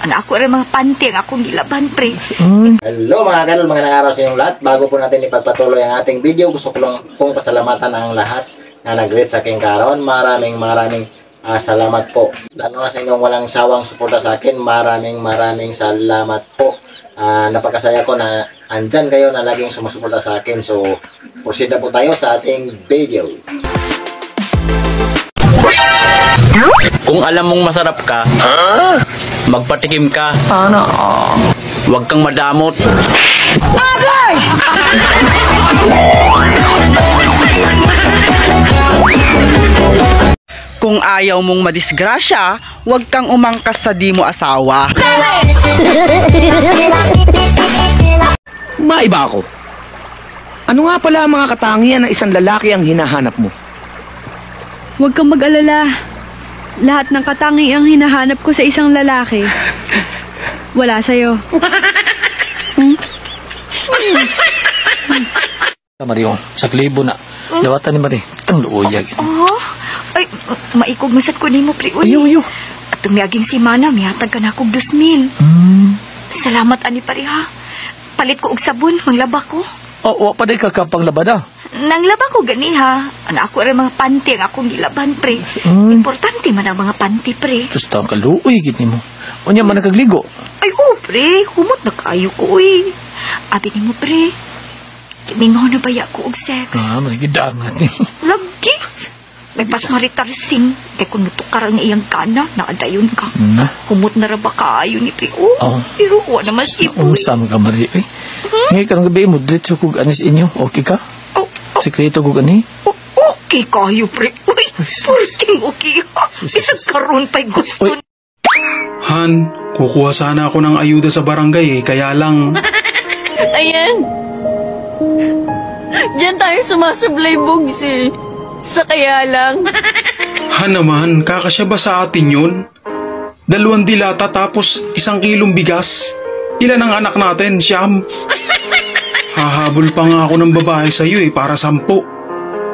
Ana ako rin mga panty ang akong gilaban, pre. Hello mga kanol, mga nangaraw sa inyong lahat. Bago po natin ipagpatuloy ang ating video, gusto ko lang pong pasalamatan ang lahat na nag-greet sa aking karon. Maraming salamat po. Lalo na sa inyong walang sawang suporta sa akin, maraming salamat po. Napakasaya ko na andyan kayo na laging sumusuporta sa akin. So, proceed na po tayo sa ating video. Kung alam mong masarap ka, magpatikim ka. Sana Huwag kang madamot. Agay! Kung ayaw mong madisgrasya, huwag kang umangkas sa di mo asawa. Maiba ako. Ano nga pala ang mga katangian ng isang lalaki ang hinahanap mo? Huwag kang mag-alala. Lahat ng katangiang hinahanap ko sa isang lalaki, wala sa'yo. Mario, sa klibo na. Dawatan ni Mari. Itang luuyag. Ay, maikog masat ko ni mo, pre. Ayaw. At tumiyaging si Mana, mihatag ka na akong 2,000. Salamat, ani pare ha. Palit ko og sabon, manglaba ko. O, paday ka kapang labada. Nanglaba ko gani ha. Ana ako rin mga panty ang akong gilaban, pre. Importante man ang mga panty, pre. Tapos tawang kaluoy, gini mo. O niya man nakagligo. Ay, pre. Humot na kaayo ko, uy. Abi ni mo, pre. Kiningaw na baya ko og sex. Marigidangan ni. Lagi. Nagpasmaritarsin. Kaya kung nutukar ang iyang kana, naadayon ka. Humot na raba kaayo ni pre. Pero wala naman si Uy. Unsam ka, Mari. Ngayon ka nang gabi mo, diretso kong anis inyo. Okay ka? Sekreto ko gani? Okay kayo, pre. Uy, pulting okay ha. Isang karoon pa'y gusto. Han, kukuha sana ako ng ayuda sa barangay kaya lang... Ayan. Diyan tayo sumasablay, Bugs eh. Sa kaya lang. Han naman, kakasya ba sa atin yun? 2 dilata tapos 1 kilong bigas. Ilan ang anak natin, Siyam? Hahabol pa nga ako ng babae sa'yo para 10.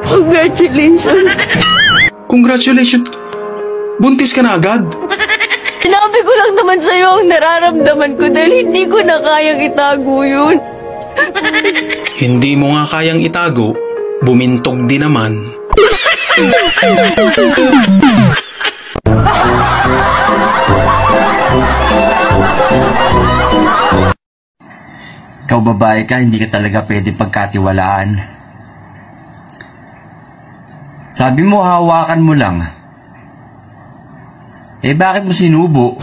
Congratulations. Congratulations. Buntis ka na agad? Sinabi ko lang naman sa'yo ang nararamdaman ko dahil hindi ko na kayang itago yun. Hindi mo nga kayang itago, bumintog din naman. Ikaw babae ka, hindi ka talaga pwede pagkatiwalaan. Sabi mo hawakan mo lang. Eh bakit mo sinubo?